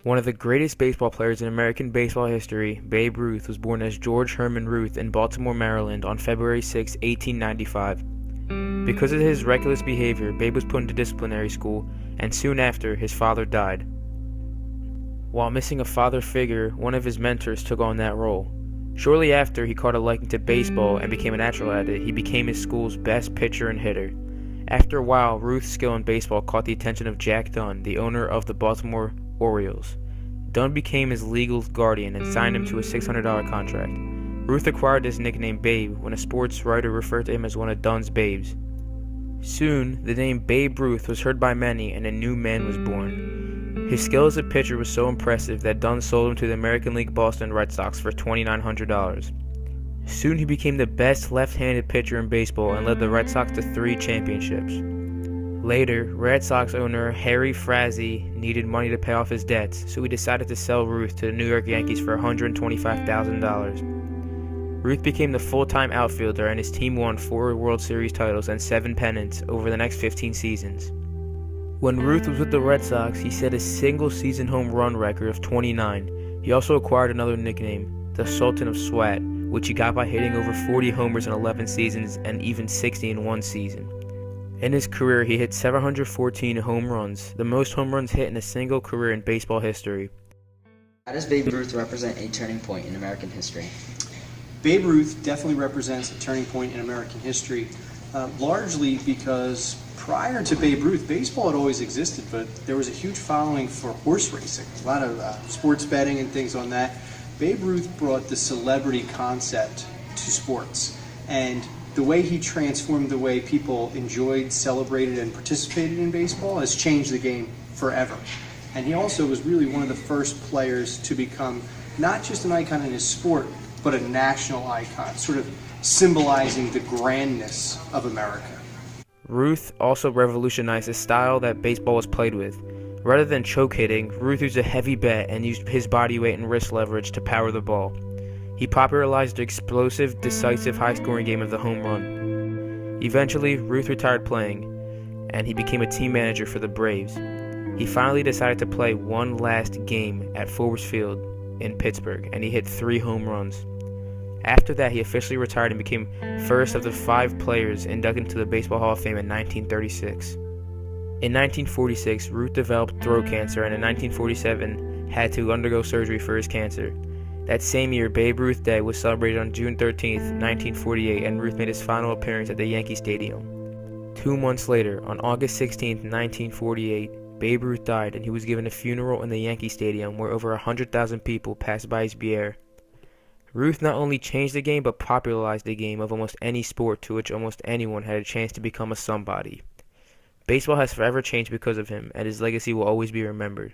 One of the greatest baseball players in American baseball history, Babe Ruth was born as George Herman Ruth in Baltimore, Maryland on February 6, 1895. Because of his reckless behavior, Babe was put into disciplinary school, and soon after, his father died. While missing a father figure, one of his mentors took on that role. Shortly after he caught a liking to baseball and became a natural at it, he became his school's best pitcher and hitter. After a while, Ruth's skill in baseball caught the attention of Jack Dunn, the owner of the Baltimore Orioles. Dunn became his legal guardian and signed him to a $600 contract. Ruth acquired this nickname Babe when a sports writer referred to him as one of Dunn's babes. Soon, the name Babe Ruth was heard by many and a new man was born. His skill as a pitcher was so impressive that Dunn sold him to the American League Boston Red Sox for $2,900. Soon he became the best left-handed pitcher in baseball and led the Red Sox to 3 championships. Later, Red Sox owner Harry Frazee needed money to pay off his debts, so he decided to sell Ruth to the New York Yankees for $125,000. Ruth became the full-time outfielder and his team won 4 World Series titles and 7 pennants over the next 15 seasons. When Ruth was with the Red Sox, he set a single-season home run record of 29. He also acquired another nickname, the Sultan of Swat, which he got by hitting over 40 homers in 11 seasons and even 60 in one season. In his career, he hit 714 home runs, the most home runs hit in a single career in baseball history. How does Babe Ruth represent a turning point in American history? Babe Ruth definitely represents a turning point in American history, largely because prior to Babe Ruth, baseball had always existed, but there was a huge following for horse racing, a lot of sports betting and things on that. Babe Ruth brought the celebrity concept to sports, and the way he transformed the way people enjoyed, celebrated, and participated in baseball has changed the game forever. And he also was really one of the first players to become not just an icon in his sport, but a national icon, sort of symbolizing the grandness of America. Ruth also revolutionized the style that baseball was played with. Rather than choke hitting, Ruth used a heavy bat and used his body weight and wrist leverage to power the ball. He popularized the explosive, decisive, high-scoring game of the home run. Eventually, Ruth retired playing, and he became a team manager for the Braves. He finally decided to play one last game at Forbes Field in Pittsburgh, and he hit 3 home runs. After that, he officially retired and became first of the 5 players inducted into the Baseball Hall of Fame in 1936. In 1946, Ruth developed throat cancer, and in 1947 had to undergo surgery for his cancer. That same year, Babe Ruth Day was celebrated on June 13, 1948, and Ruth made his final appearance at the Yankee Stadium. 2 months later, on August 16, 1948, Babe Ruth died, and he was given a funeral in the Yankee Stadium where over 100,000 people passed by his bier. Ruth not only changed the game, but popularized the game of almost any sport to which almost anyone had a chance to become a somebody. Baseball has forever changed because of him, and his legacy will always be remembered.